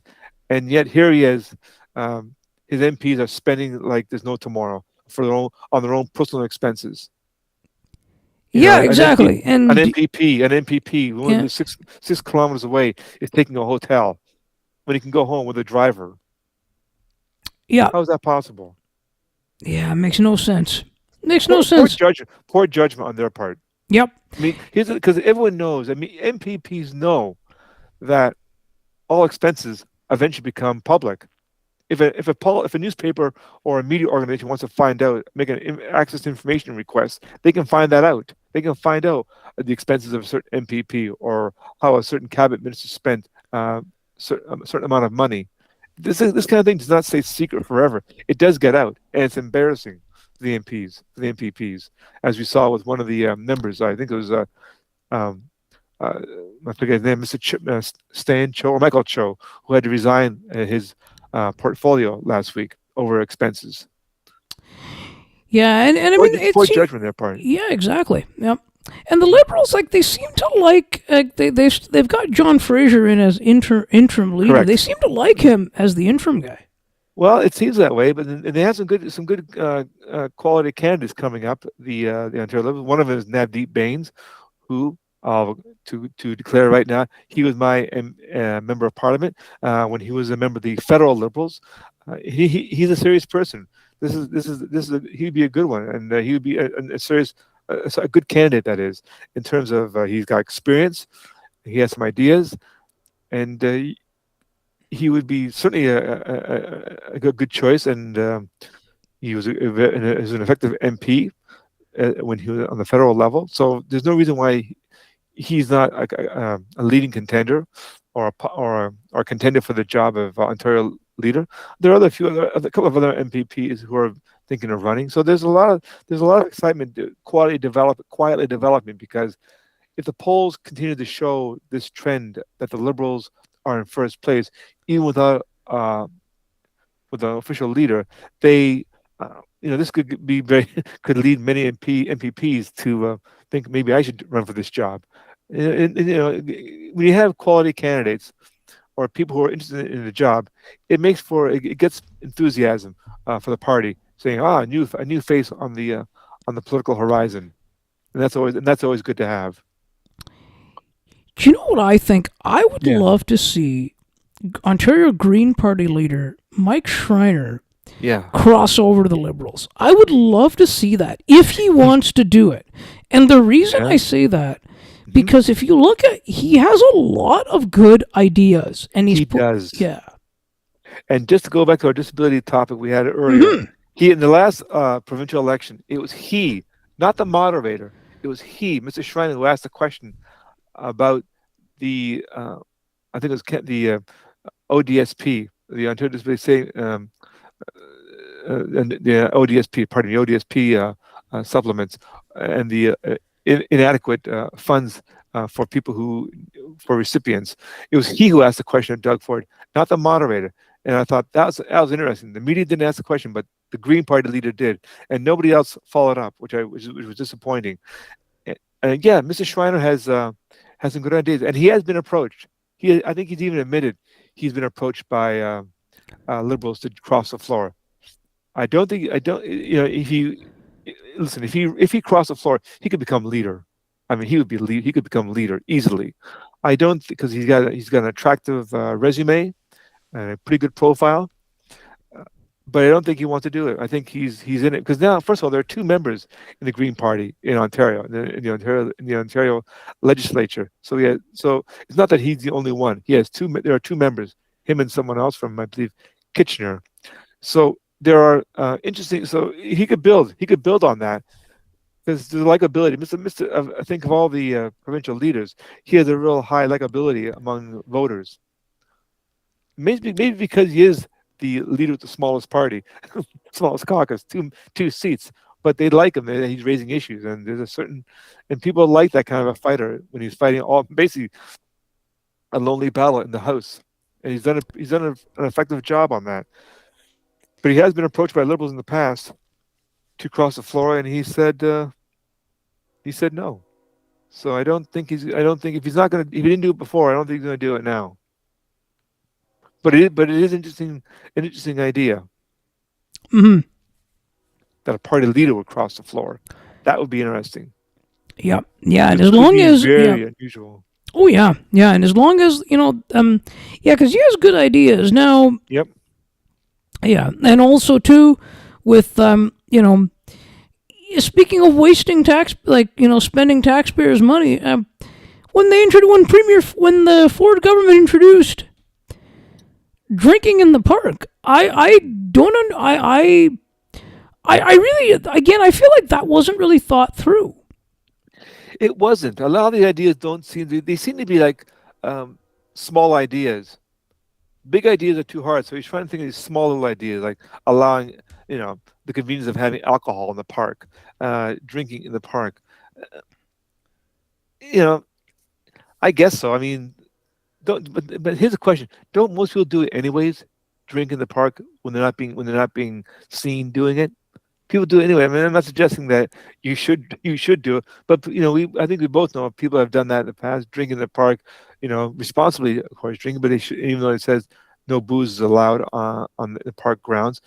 and yet here he is. Um, his MPs are spending like there's no tomorrow for their own on their own personal expenses. You know, Yeah, exactly. And An MPP, one yeah, who's 6 kilometers away, is taking a hotel when he can go home with a driver. yeah, How is that possible? yeah, it makes no sense. Makes no Poor sense. judgment. Poor judgment on their part. Yep. I mean, here's because everyone knows. I mean, MPPs know that all expenses eventually become public. If a newspaper or a media organization wants to find out, make an access to information request, they can find that out. They can find out the expenses of a certain MPP or how a certain cabinet minister spent a certain amount of money. This kind of thing does not stay secret forever. It does get out, and it's embarrassing for the MPs, for the MPPs, as we saw with one of the members. I think it was um, uh, I forget his name, Mr. Stan Cho or Michael Cho, who had to resign his portfolio last week over expenses. Yeah, and I mean it Poor seems. judgment on their part. Yeah, exactly. Yep. And the liberals, like they seem to like they've got John Fraser in as interim leader. They Correct. seem to like him as the interim guy. Well, it seems that way, but they have some good quality candidates coming up. The Ontario Liberals. One of them is Navdeep Bains, who to declare right now, he was my member of parliament when he was a member of the federal Liberals. He's a serious person. He'd be a good one, and he would be a serious a good candidate. That is, in terms of he's got experience, he has some ideas, and he would be certainly a good choice. And he was an effective MP when he was on the federal level. So there's no reason why he's not a leading contender or a contender for the job of Ontario leader. There are a couple of other MPPs who are thinking of running. So there's a lot of excitement, quietly developing, because if the polls continue to show this trend that the Liberals are in first place, even without with an official leader, they this could be very could lead many MPPs to think maybe I should run for this job. When you have quality candidates or people who are interested in the job, it gets enthusiasm for the party, saying, a new face on the political horizon, and that's always good to have. Do you know what I think? I would Yeah, love to see Ontario Green Party leader Mike Schreiner yeah, cross over to the Liberals. I would love to see that if he wants to do it. And the reason yeah. I say that, Hmm. because if you look at, he has a lot of good ideas, and he's He put, does. yeah. And just to go back to our disability topic we had earlier, Hmm. he in the last provincial election, it was he, not the moderator. It was he, Mr. Schreiner, who asked the question about the I think it was the ODSP, the Ontario Disability the ODSP, pardon me, ODSP supplements, and the inadequate funds for people for recipients. It was he who asked the question of Doug Ford, not the moderator. And I thought that was interesting. The media didn't ask the question, but the Green Party leader did, and nobody else followed up, which was disappointing. And yeah, Mr. Schreiner has some good ideas, and he has been approached. I think he's even admitted he's been approached by liberals to cross the floor. I don't, if he, listen, if he crossed the floor, he could become leader. I mean, he could become leader easily. I don't, because he's got an attractive resume and a pretty good profile, uh, but I don't think he wants to do it. I think he's in it because now, first of all, there are two members in the Green Party in Ontario, in the Ontario legislature. So it's not that he's the only one. He has two. There are two members, him and someone else from, I believe, Kitchener. So there are interesting. So he could build on that because the likability. I think of all the provincial leaders, he has a real high likability among voters. Maybe because he is the leader of the smallest party, smallest caucus, two seats. But they like him. He's raising issues, and and people like that kind of a fighter when he's fighting basically a lonely battle in the House, and he's done an effective job on that. But he has been approached by liberals in the past to cross the floor, and he said no. So I don't think if he's not gonna if he didn't do it before, I don't think he's gonna do it now. but it is interesting, an interesting idea Hmm. that a party leader would cross the floor. That would be interesting. Yeah, yeah, It and would as certainly long be as yeah, very unusual. oh yeah, yeah, and as long as yeah, because he has good ideas now. Yep. Yeah, and also too, with speaking of wasting tax, like spending taxpayers' money. When they introduced when the Ford government introduced drinking in the park, I don't I really again I feel like that wasn't really thought through. It wasn't. A lot of the ideas don't seem to. They seem to be like um, small ideas. Big ideas are too hard. So he's trying to think of these small little ideas, like allowing, the convenience of having alcohol in the park, drinking in the park. You know, I guess so. I mean, don't. But here's a question: don't most people do it anyways? Drink in the park when they're not being seen doing it. People do it anyway. I mean, I'm not suggesting that you should do it, but we I think we both know people have done that in the past. Drink in the park, responsibly, of course, drinking, but they should, even though it says no booze is allowed on the park grounds.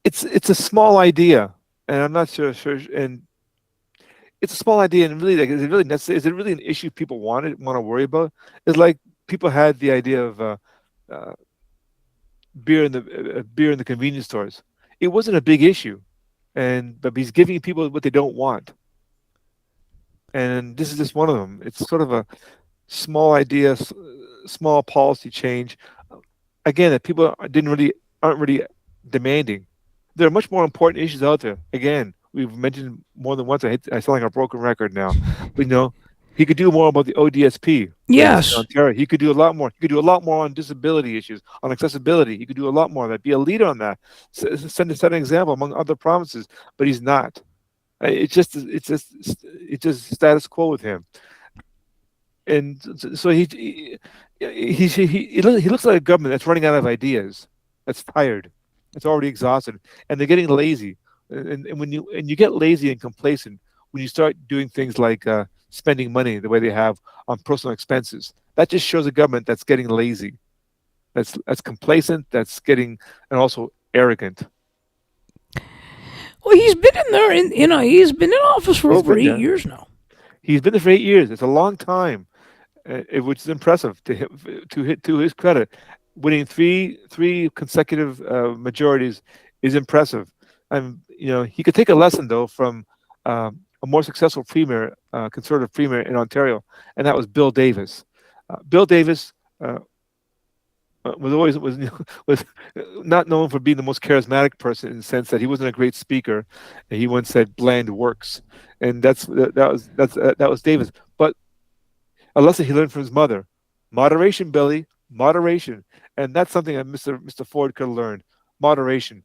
It's a small idea, and I'm not sure, and it's a small idea, and really, like, is it really necessary? Is it really an issue people want to worry about? It's like people had the idea of uh, beer in the convenience stores. It wasn't a big issue, and but he's giving people what they don't want, and this is just one of them. It's sort of a small idea, small policy change. Again, that people aren't really demanding. There are much more important issues out there. Again, we've mentioned more than once. I sound like a broken record now, but he could do more about the ODSP rates in Yes, Ontario. He could do a lot more. He could do a lot more on disability issues, on accessibility. He could do a lot more of that. Be a leader on that. Set an example among other provinces, but he's not. It's just status quo with him, and so he looks like a government that's running out of ideas, that's tired, that's already exhausted, and they're getting lazy. And when you get lazy and complacent, when you start doing things like spending money the way they have on personal expenses, that just shows a government that's getting lazy, that's complacent, that's getting, and also arrogant. well, he's been in there, he's been in office for He's over been eight there. years now. He's been there for 8 years. It's a long time, which is impressive to him, to his credit. Winning three consecutive majorities is impressive. And he could take a lesson though from a more successful premier, conservative premier in Ontario, and that was Bill Davis. Bill Davis was always was not known for being the most charismatic person in the sense that he wasn't a great speaker. And he once said, "Bland works," and that was Davis. But a lesson he learned from his mother: moderation, Billy, moderation, and that's something that Mr. Ford could have learned. Moderation.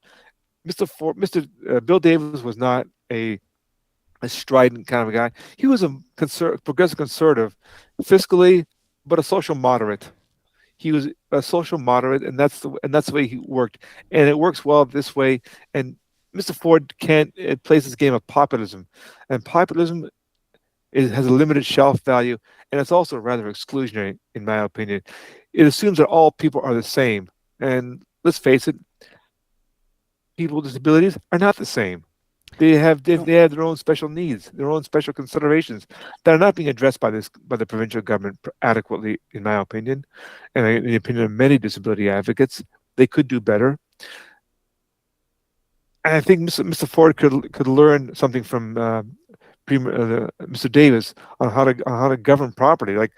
Mr. Bill Davis was not a strident kind of a guy. He was a progressive conservative, fiscally, but a social moderate. He was a social moderate, and that's the way he worked, and it works well this way. And Mr. Ford can't it plays this game of populism, and populism has a limited shelf value, and it's also rather exclusionary, in my opinion. It assumes that all people are the same, and let's face it, people with disabilities are not the same. No, They have their own special needs, their own special considerations that are not being addressed by the provincial government adequately, in my opinion, and in the opinion of many disability advocates. They could do better, and I think Mr. Ford could learn something from Mr. Davis on how to govern properly. Like,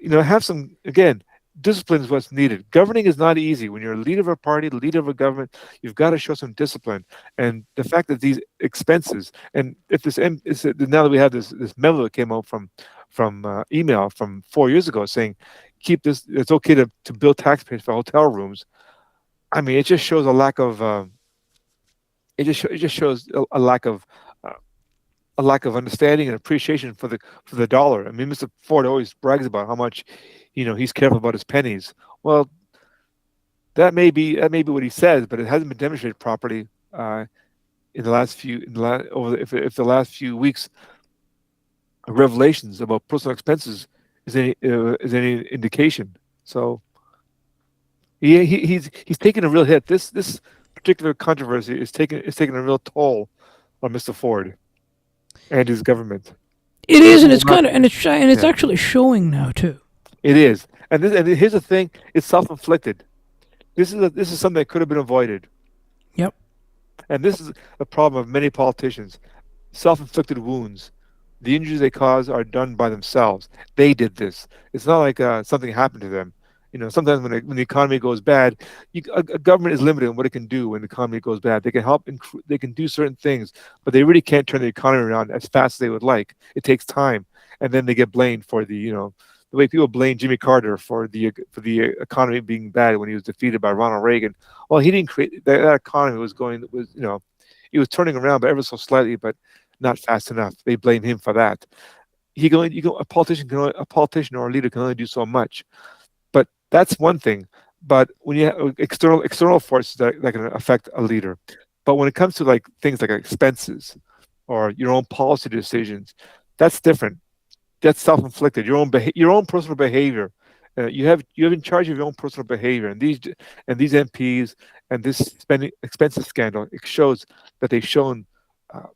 have some again. Discipline is what's needed. Governing is not easy. When you're a leader of a party, the leader of a government, you've got to show some discipline. And the fact that these expenses, and if this is now that we have this memo that came out from email from 4 years ago saying, keep this. It's okay to build taxpayers for hotel rooms. I mean, it just shows a lack of. It just shows uh, a lack of understanding and appreciation for the dollar. I mean, Mr. Ford always brags about how much, he's careful about his pennies. Well, that may be what he says, but it hasn't been demonstrated properly in the last few in the la- over the, if the last few weeks revelations about personal expenses is any indication. So He's taking a real hit. This particular controversy is taking a real toll on Mr. Ford and his government. It So is, this and will it's not. kind of, and it's Yeah, actually showing now too. it is. And here's the thing: it's self-inflicted. This is something that could have been avoided. Yep. And this is a problem of many politicians: self-inflicted wounds. The injuries they cause are done by themselves. They did this. It's not like something happened to them. Sometimes when the economy goes bad, a government is limited in what it can do when the economy goes bad. They can help, they can do certain things, but they really can't turn the economy around as fast as they would like. It takes time, and then they get blamed for the way people blame Jimmy Carter for the economy being bad when he was defeated by Ronald Reagan. Well, he didn't create that economy was it was turning around, but ever so slightly, but not fast enough. They blame him for that. A politician or a leader can only do so much. But that's one thing. But when you have external forces that can affect a leader, but when it comes to like things like expenses or your own policy decisions, that's different. That's self-inflicted. Your own personal behavior. You have in charge of your own personal behavior, and these MPs and this spending expenses scandal, it shows that they've shown uh,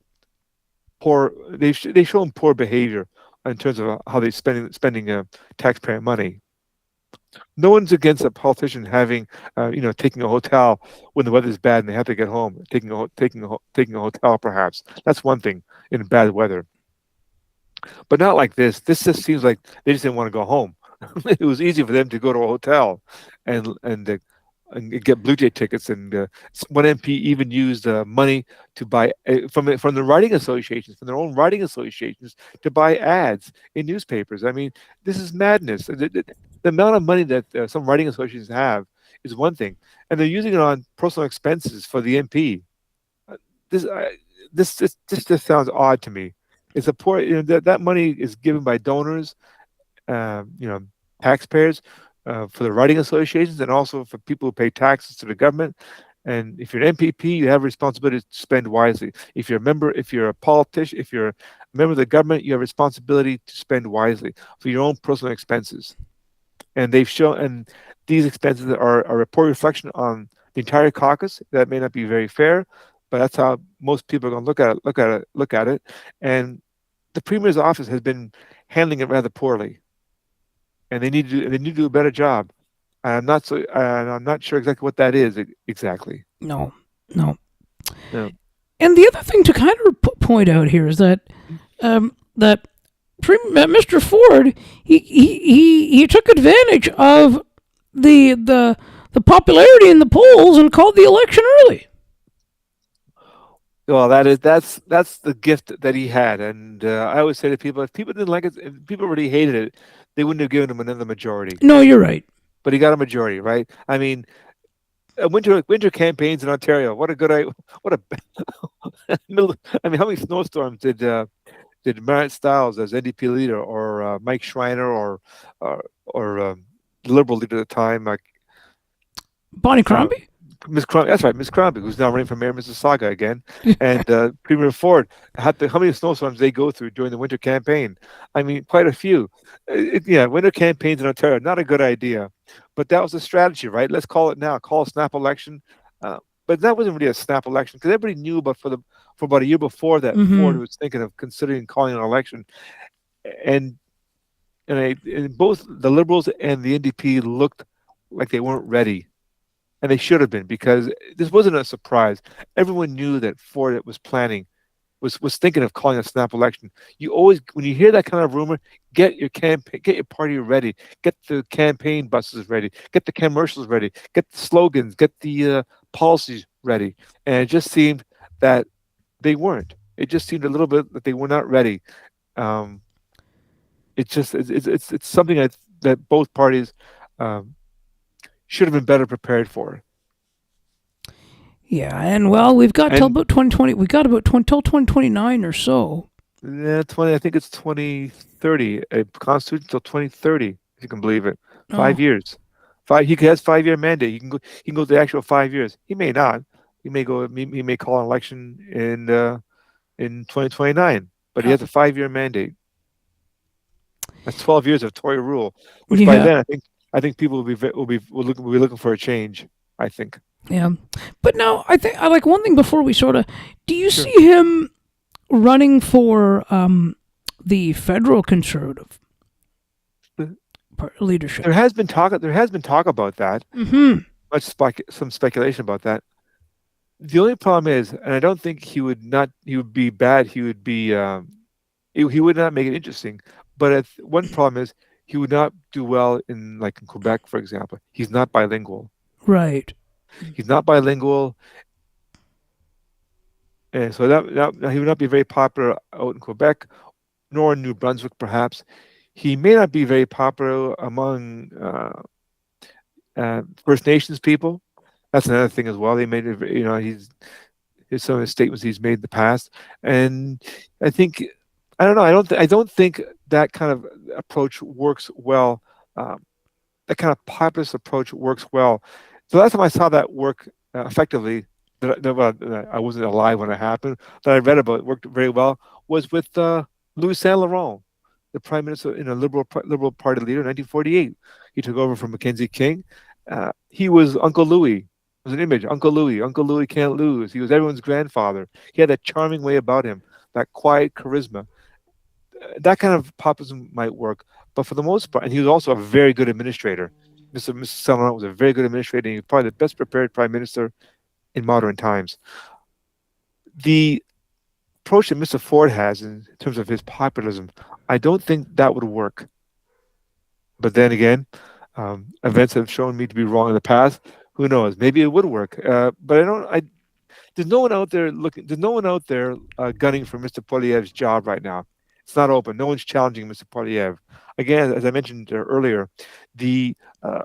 they've shown poor behavior in terms of how they spending taxpayer money. No one's against a politician having taking a hotel when the weather's bad and they have to get home, taking a hotel perhaps. That's one thing in bad weather, but not like this. This just seems like they just didn't want to go home. It was easy for them to go to a hotel and get Blue Jay tickets. And one MP even used money to buy from the writing associations, from their own writing associations, to buy ads in newspapers. I mean, this is madness. The amount of money that some writing associations have is one thing, and they're using it on personal expenses for the MP. Uh, This I, this just sounds odd to me. It's a poor, that money is given by donors, um, you know, taxpayers, for the writing associations, and also for people who pay taxes to the government. And if you're an MPP, you have a responsibility to spend wisely. If you're a politician, if you're a member of the government, you have a responsibility to spend wisely for your own personal expenses. And these expenses are a poor reflection on the entire caucus. That may not be very fair, but that's how most people are going to look at it. And the premier's office has been handling it rather poorly, and they need to do a better job. And I'm not sure exactly what that is exactly. No, no. Yeah. And the other thing to kind of point out here is that Mr. Ford he took advantage of the popularity in the polls and called the election early. Well, that's the gift that he had, and I always say to people, if people didn't like it, if people really hated it, they wouldn't have given him another majority. No, you're right. But he got a majority, right? I mean, winter campaigns in Ontario. What a good idea! What a middle. I mean, how many snowstorms did Marit Stiles as NDP leader, or Mike Schreiner, or the Liberal leader at the time, like Bonnie uh, Crombie. Miss Crombie? That's right, Miss Crombie, who's now running for mayor of Mississauga again, and Premier Ford. How many snowstorms they go through during the winter campaign? I mean, quite a few. Yeah, winter campaigns in Ontario, not a good idea, but that was the strategy, right? Let's call it now. Call a snap election. But that wasn't really a snap election because everybody knew for about a year before that Ford Mm-hmm. was thinking of considering calling an election, and and both the Liberals and the NDP looked like they weren't ready, and they should have been, because this wasn't a surprise. Everyone knew that Ford was planning, was thinking of calling a snap election. You always, when you hear that kind of rumor, get your party ready, get the campaign buses ready, get the commercials ready, get the slogans, get the policies ready. And it just seemed that they weren't. It just seemed a little bit that they were not ready. Um, it's something that both parties um, should have been better prepared for. Yeah, and well, we've got till And about 2020. We got about 20, till 2029 or so. yeah, 20. I think it's 2030. A constitution till 2030, if you can believe it. Oh, 5 years. He has 5 year mandate. He can go the actual 5 years. He may not. He may call an election in 2029, but he yeah, has a 5 year mandate. That's 12 years of Tory rule, which by yeah. then I think I think people will be looking for a change. I think. Yeah, but no, I think I like one thing before we sort of. Do you Sure. see him running for the federal conservative leadership? There has been talk about that. Mm-hmm. Some speculation about that. The only problem is, and I don't think he would be bad. He would be he would not make it interesting. But one problem is he would not do well in like in Quebec, for example. He's not bilingual. Right. He's not bilingual, and so that he would not be very popular out in Quebec, nor in New Brunswick, perhaps. He may not be very popular among First Nations people. That's another thing as well. They made it, here's some of the statements he's made in the past, and I think I don't know. I don't think that kind of approach works well. Um, that kind of populist approach works well. The last time I saw that work effectively, I wasn't alive when it happened, that I read about it worked very well, was with Louis Saint Laurent, the prime minister in a liberal party leader in 1948. He took over from Mackenzie King. He was Uncle Louis. It was an image, Uncle Louis. Uncle Louis can't lose. He was everyone's grandfather. He had that charming way about him, that quiet charisma. That kind of populism might work, but for the most part, and he was also a very good administrator. Mr. Summerall was a very good administrator. And he was probably the best prepared prime minister in modern times. The approach that Mr. Ford has in terms of his populism, I don't think that would work. But then again, events have shown me to be wrong in the past. Who knows? Maybe it would work. But I don't. There's no one out there looking. There's no one out there gunning for Mr. Poilievre's job right now. It's not open. No one's challenging Mr. Poilievre. Again, as I mentioned earlier, the uh,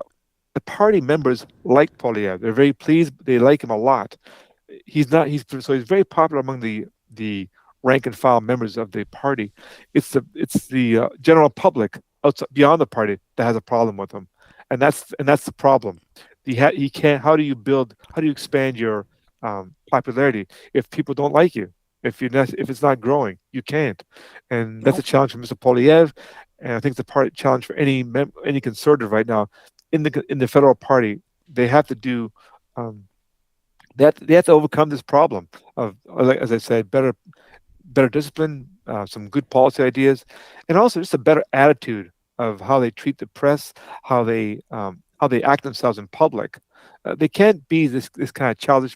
the party members like Poilievre. They're very pleased. They like him a lot. He's not. He's very popular among the rank and file members of the party. It's the general public outside beyond the party that has a problem with him, and that's the problem. He can't. How do you build? How do you expand your popularity if people don't like you? If it's not growing, you can't, and that's a Nope. challenge for Mr. Polyev, and I think it's a part challenge for any conservative right now in the federal party. They have to do um, they have to overcome this problem of, as I said, better discipline, some good policy ideas, and also just a better attitude of how they treat the press, how they act themselves in public. They can't be this kind of childish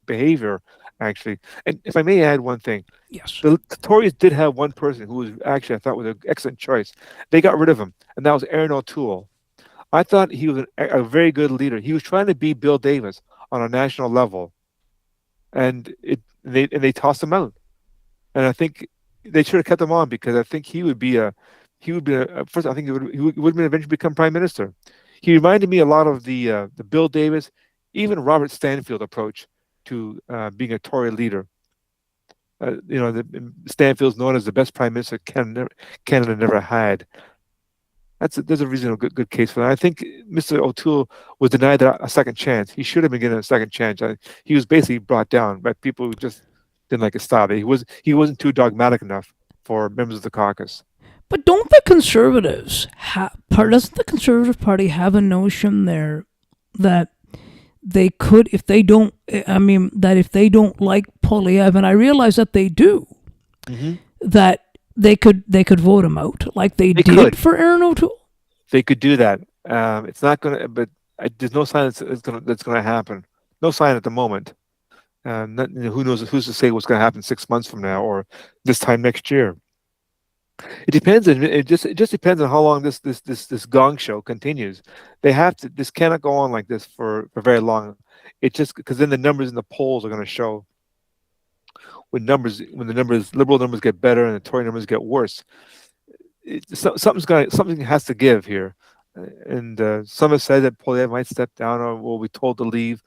behavior. Actually, and if I may add one thing, Yes. the Tories did have one person who was actually I thought was an excellent choice. They got rid of him, and that was Aaron O'Toole. I thought he was a very good leader. He was trying to be Bill Davis on a national level, and they tossed him out. And I think they should have kept him on because I think he would be first. I think he would eventually become prime minister. He reminded me a lot of the Bill Davis, even Robert Stanfield approach to being a Tory leader. Stanfield's known as the best prime minister Canada never had. There's a reasonable good case for that. I think Mr. O'Toole was denied a second chance. He should have been given a second chance. He was basically brought down by people who just didn't like his style. He wasn't too dogmatic enough for members of the caucus. But don't the conservatives doesn't the conservative party have a notion there that they could, if they don't, I mean, that if they don't like Polyev, and I realize that they do, Hmm. that they could vote him out like they They did could. for Aaron O'Toole. They could do that. It's not going to, but there's no sign that's going to happen. No sign at the moment. Who knows? Who's to say what's going to happen 6 months from now or this time next year? It depends. It just depends on how long this gong show continues. They have to. This cannot go on like this for very long. It just because then the numbers in the polls are going to show when the numbers liberal numbers get better and the Tory numbers get worse. Something has to give here. And some have said that Polyev might step down or will be told to leave.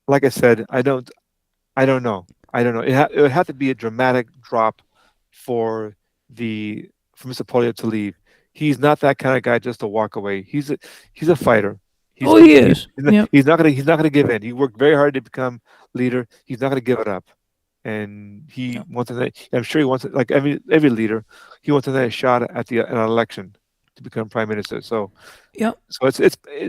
Like I said, I don't know. I don't know. It would have to be a dramatic drop for for Mr. Polyev to leave. He's not that kind of guy just to walk away. He's a fighter. Oh, he is. Yep. He's not gonna give in. He worked very hard to become leader. He's not gonna give it up. And Yep. I'm sure he wants it like every leader. He wants another shot at an election. to become prime minister. So Yep.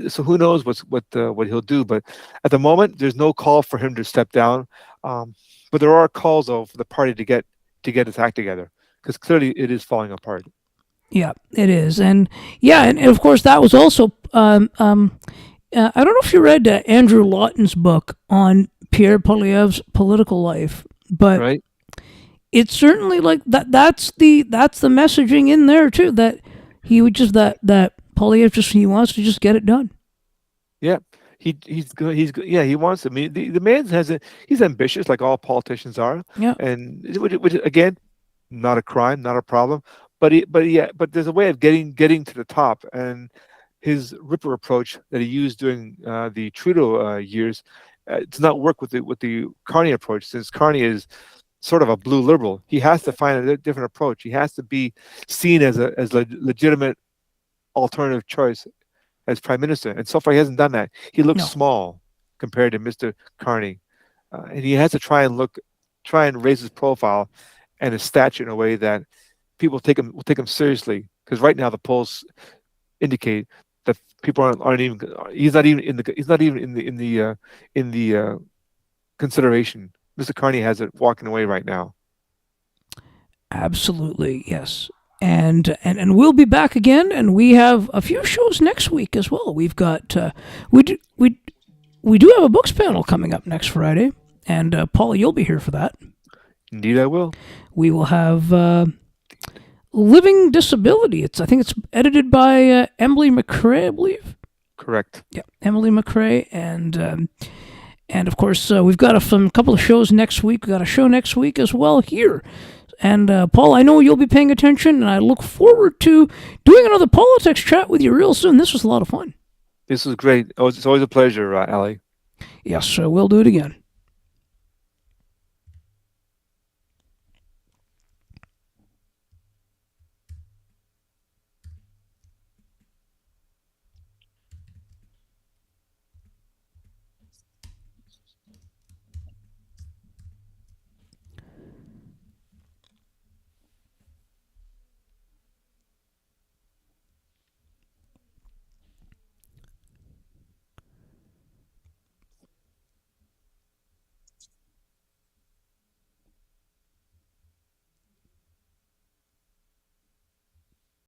so who knows what he'll do? But at the moment, there's no call for him to step down. Um, but there are calls though for the party to get its act together because clearly it is falling apart. Yeah, it is, and yeah, and of course that was also. I don't know if you read Andrew Lawton's book on Pierre Poilievre's political life, but Right? it's certainly like that. That's the messaging in there too. That he would just that Poilievre just he wants to just get it done. Yeah. He's good. He's good. Yeah, he wants. I mean, the man has a. He's ambitious, like all politicians are, Yeah, and which again, not a crime, not a problem. But there's a way of getting to the top, and his Ripper approach that he used during the Trudeau years does not work with the Carney approach. Since Carney is sort of a blue liberal, he has to find a different approach. He has to be seen as a legitimate alternative choice as prime minister, and so far he hasn't done that. He looks no, small compared to Mr. Carney, and he has to try and raise his profile and his stature in a way that people will take him seriously. Because right now the polls indicate that people aren't even. He's not even in the consideration. Mr. Carney has it walking away right now. absolutely yes. And we'll be back again, and we have a few shows next week as well. We've got we do have a books panel coming up next Friday, and Paula, you'll be here for that. Indeed, I will. We will have Living Disability. I think it's edited by Emily McCrae, I believe. Correct. Yeah, Emily McCrae, and of course we've got a couple of shows next week. We've got a show next week as well here. And Paul, I know you'll be paying attention, and I look forward to doing another politics chat with you real soon. This was a lot of fun. This was great. Oh, it's always a pleasure, Ali. Yes, we'll do it again.